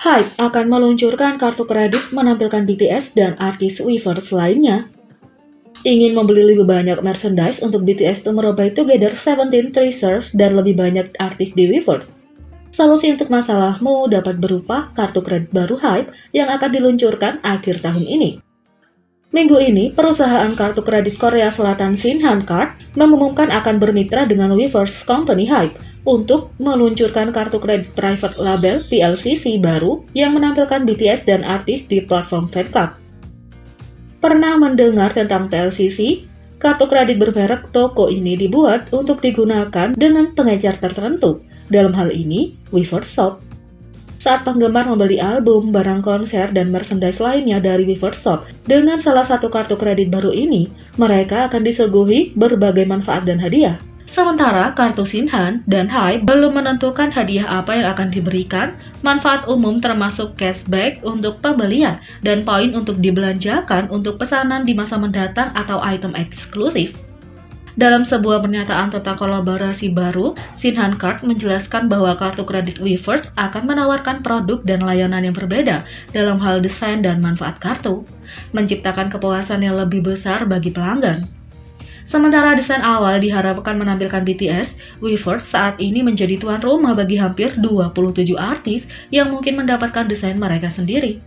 Hype akan meluncurkan kartu kredit menampilkan BTS dan artis Weverse lainnya. Ingin membeli lebih banyak merchandise untuk BTS Tomorrow by Together 17 Treasure dan lebih banyak artis di Weverse? Solusi untuk masalahmu dapat berupa kartu kredit baru Hype yang akan diluncurkan akhir tahun ini. Minggu ini, perusahaan kartu kredit Korea Selatan Shinhan Card mengumumkan akan bermitra dengan Weverse Company Hype untuk meluncurkan kartu kredit private label PLCC baru yang menampilkan BTS dan artis di platform fan club. Pernah mendengar tentang PLCC? Kartu kredit bermerek toko ini dibuat untuk digunakan dengan pengecer tertentu, dalam hal ini Weverse Shop. Saat penggemar membeli album, barang konser, dan merchandise lainnya dari Weverse Shop dengan salah satu kartu kredit baru ini, mereka akan disuguhi berbagai manfaat dan hadiah. Sementara kartu Shinhan dan Hype belum menentukan hadiah apa yang akan diberikan, manfaat umum termasuk cashback untuk pembelian dan poin untuk dibelanjakan untuk pesanan di masa mendatang atau item eksklusif. Dalam sebuah pernyataan tentang kolaborasi baru, Shinhan Card menjelaskan bahwa kartu kredit Weverse akan menawarkan produk dan layanan yang berbeda dalam hal desain dan manfaat kartu, menciptakan kepuasan yang lebih besar bagi pelanggan. Sementara desain awal diharapkan menampilkan BTS, Weverse saat ini menjadi tuan rumah bagi hampir 27 artis yang mungkin mendapatkan desain mereka sendiri.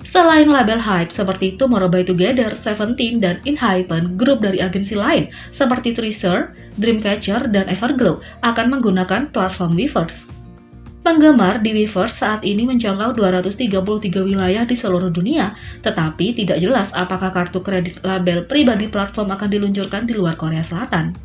Selain label Hype seperti Tomorrow by Together, 17, dan Enhypen, grup dari agensi lain seperti Treasure, Dreamcatcher, dan Everglow akan menggunakan platform Weverse. Penggemar di Weverse saat ini menjangkau 233 wilayah di seluruh dunia, tetapi tidak jelas apakah kartu kredit label pribadi platform akan diluncurkan di luar Korea Selatan.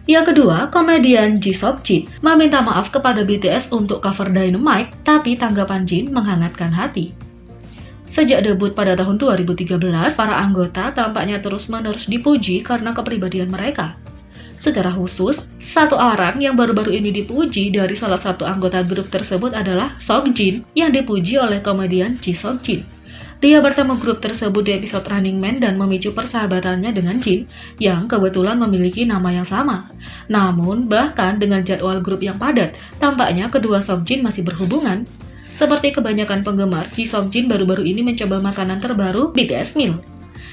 Yang kedua, komedian Jisoo Jin meminta maaf kepada BTS untuk cover Dynamite, tapi tanggapan Jin menghangatkan hati. Sejak debut pada tahun 2013, para anggota tampaknya terus-menerus dipuji karena kepribadian mereka. Secara khusus, satu orang yang baru-baru ini dipuji dari salah satu anggota grup tersebut adalah Seokjin yang dipuji oleh komedian Jisoo Jin. Dia bertemu grup tersebut di episode Running Man dan memicu persahabatannya dengan Jin yang kebetulan memiliki nama yang sama. Namun, bahkan dengan jadwal grup yang padat, tampaknya kedua Seokjin masih berhubungan. Seperti kebanyakan penggemar, Jisoo Jin baru-baru ini mencoba makanan terbaru BTS Meal.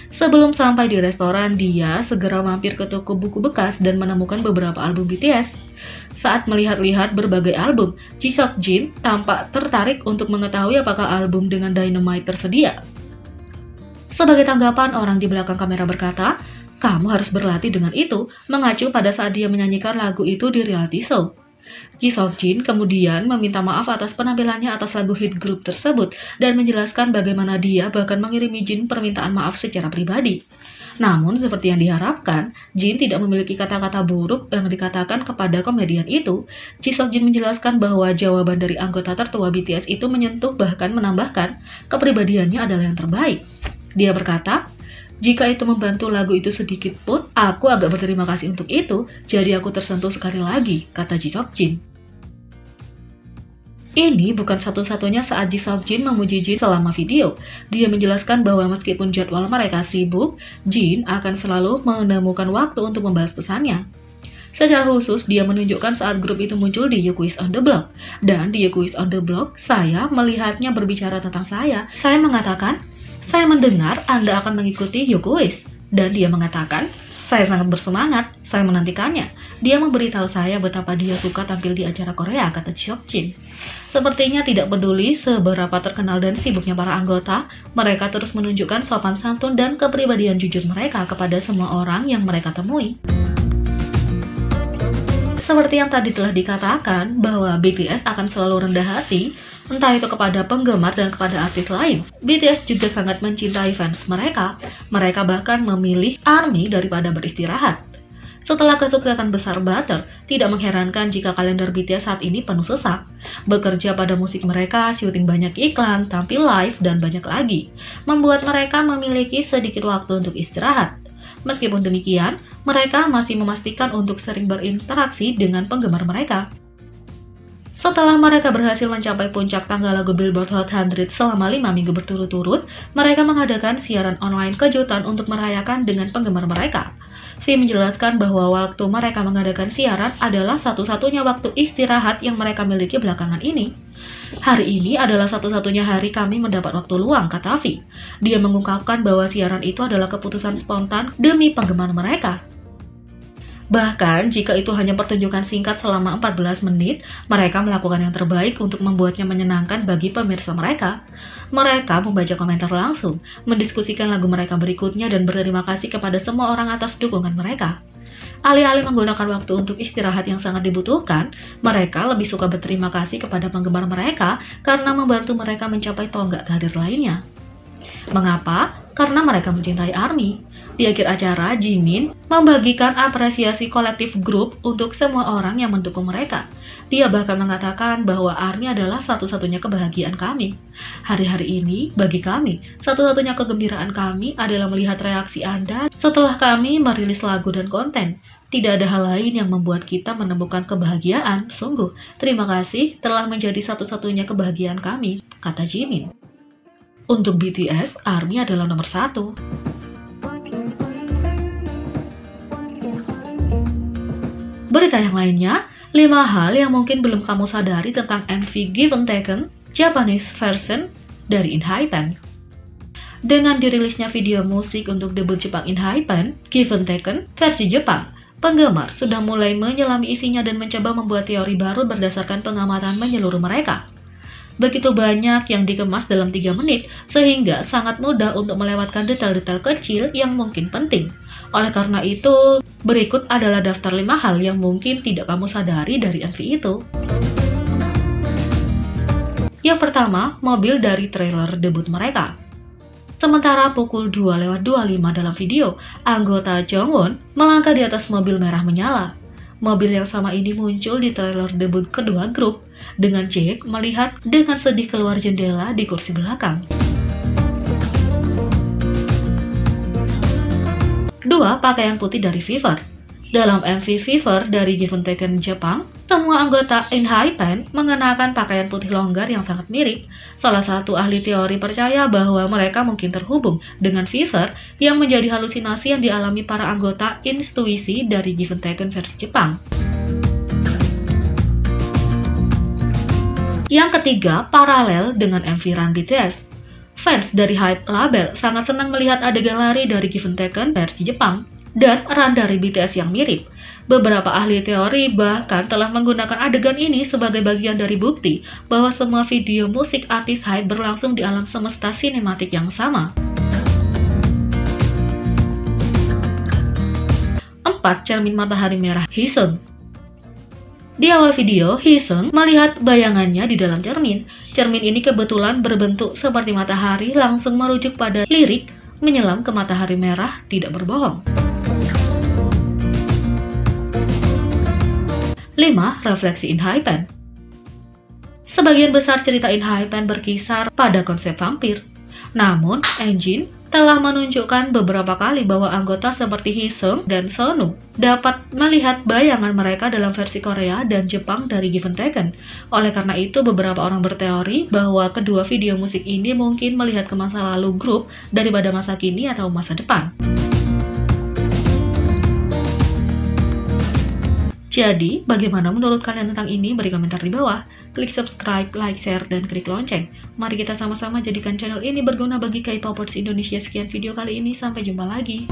Sebelum sampai di restoran, dia segera mampir ke toko buku bekas dan menemukan beberapa album BTS. Saat melihat-lihat berbagai album, Jisoo Jin tampak tertarik untuk mengetahui apakah album dengan Dynamite tersedia. Sebagai tanggapan, orang di belakang kamera berkata, "Kamu harus berlatih dengan itu," mengacu pada saat dia menyanyikan lagu itu di reality show. Jisoo Jin kemudian meminta maaf atas penampilannya atas lagu hit grup tersebut dan menjelaskan bagaimana dia bahkan mengirimi Jin permintaan maaf secara pribadi. Namun, seperti yang diharapkan, Jin tidak memiliki kata-kata buruk yang dikatakan kepada komedian itu. Jisoo Jin menjelaskan bahwa jawaban dari anggota tertua BTS itu menyentuh bahkan menambahkan kepribadiannya adalah yang terbaik. Dia berkata, "Jika itu membantu lagu itu sedikit pun, aku agak berterima kasih untuk itu, jadi aku tersentuh sekali lagi," kata Jisoo Jin. Ini bukan satu-satunya saat Jisoo Jin memuji Jin selama video. Dia menjelaskan bahwa meskipun jadwal mereka sibuk, Jin akan selalu menemukan waktu untuk membalas pesannya. Secara khusus, dia menunjukkan saat grup itu muncul di You Quiz on the Block. Dan di You Quiz on the Block, saya melihatnya berbicara tentang saya. Saya mengatakan, "Saya mendengar Anda akan mengikuti You Quiz." Dan dia mengatakan, "Saya sangat bersemangat, saya menantikannya." Dia memberitahu saya betapa dia suka tampil di acara Korea, kata Jisoo Jin. Sepertinya tidak peduli seberapa terkenal dan sibuknya para anggota, mereka terus menunjukkan sopan santun dan kepribadian jujur mereka kepada semua orang yang mereka temui. Seperti yang tadi telah dikatakan, bahwa BTS akan selalu rendah hati, entah itu kepada penggemar dan kepada artis lain. BTS juga sangat mencintai fans mereka. Mereka bahkan memilih ARMY daripada beristirahat. Setelah kesuksesan besar Butter, tidak mengherankan jika kalender BTS saat ini penuh sesak. Bekerja pada musik mereka, syuting banyak iklan, tampil live, dan banyak lagi. Membuat mereka memiliki sedikit waktu untuk istirahat. Meskipun demikian, mereka masih memastikan untuk sering berinteraksi dengan penggemar mereka. Setelah mereka berhasil mencapai puncak tangga lagu Billboard Hot 100 selama 5 minggu berturut-turut, mereka mengadakan siaran online kejutan untuk merayakan dengan penggemar mereka. V menjelaskan bahwa waktu mereka mengadakan siaran adalah satu-satunya waktu istirahat yang mereka miliki belakangan ini. Hari ini adalah satu-satunya hari kami mendapat waktu luang, kata V. Dia mengungkapkan bahwa siaran itu adalah keputusan spontan demi penggemar mereka. Bahkan, jika itu hanya pertunjukan singkat selama 14 menit, mereka melakukan yang terbaik untuk membuatnya menyenangkan bagi pemirsa mereka. Mereka membaca komentar langsung, mendiskusikan lagu mereka berikutnya, dan berterima kasih kepada semua orang atas dukungan mereka. Alih-alih menggunakan waktu untuk istirahat yang sangat dibutuhkan, mereka lebih suka berterima kasih kepada penggemar mereka karena membantu mereka mencapai tonggak karir lainnya. Mengapa? Karena mereka mencintai ARMY. Di akhir acara, Jimin membagikan apresiasi kolektif grup untuk semua orang yang mendukung mereka. Dia bahkan mengatakan bahwa ARMY adalah satu-satunya kebahagiaan kami. Hari-hari ini, bagi kami, satu-satunya kegembiraan kami adalah melihat reaksi Anda setelah kami merilis lagu dan konten. Tidak ada hal lain yang membuat kita menemukan kebahagiaan. Sungguh, terima kasih telah menjadi satu-satunya kebahagiaan kami, kata Jimin. Untuk BTS, ARMY adalah nomor 1. Berita yang lainnya, 5 hal yang mungkin belum kamu sadari tentang MV Given Taken Japanese version dari ENHYPEN. Dengan dirilisnya video musik untuk debut Jepang ENHYPEN, Given Taken versi Jepang, penggemar sudah mulai menyelami isinya dan mencoba membuat teori baru berdasarkan pengamatan menyeluruh mereka. Begitu banyak yang dikemas dalam 3 menit, sehingga sangat mudah untuk melewatkan detail-detail kecil yang mungkin penting. Oleh karena itu, berikut adalah daftar 5 hal yang mungkin tidak kamu sadari dari MV itu. Yang pertama, mobil dari trailer debut mereka. Sementara pukul 2:25 dalam video, anggota Jongwon melangkah di atas mobil merah menyala. Mobil yang sama ini muncul di trailer debut kedua grup, dengan Jaek melihat dengan sedih keluar jendela di kursi belakang. 2. Pakaian putih dari Fever. Dalam MV Fever dari Given Taken Jepang, semua anggota ENHYPEN mengenakan pakaian putih longgar yang sangat mirip. Salah satu ahli teori percaya bahwa mereka mungkin terhubung dengan Fever yang menjadi halusinasi yang dialami para anggota intuisi dari Given Taken versi Jepang. Yang ketiga, paralel dengan MV Run BTS. Fans dari Hype Label sangat senang melihat adegan lari dari Given Taken versi Jepang dan Run dari BTS yang mirip. Beberapa ahli teori bahkan telah menggunakan adegan ini sebagai bagian dari bukti bahwa semua video musik artis Hype berlangsung di alam semesta sinematik yang sama. 4. Cermin matahari merah Heesung. Di awal video, Heesung melihat bayangannya di dalam cermin. Cermin ini kebetulan berbentuk seperti matahari, langsung merujuk pada lirik menyelam ke matahari merah tidak berbohong. 5. Refleksi ENHYPEN. Sebagian besar cerita ENHYPEN berkisar pada konsep vampir. Namun, engine telah menunjukkan beberapa kali bahwa anggota seperti Heesung dan Sonu dapat melihat bayangan mereka dalam versi Korea dan Jepang dari Given Taken. Oleh karena itu, beberapa orang berteori bahwa kedua video musik ini mungkin melihat ke masa lalu grup daripada masa kini atau masa depan. Jadi, bagaimana menurut kalian tentang ini? Beri komentar di bawah. Klik subscribe, like, share, dan klik lonceng. Mari kita sama-sama jadikan channel ini berguna bagi K-popers Indonesia. Sekian video kali ini, sampai jumpa lagi.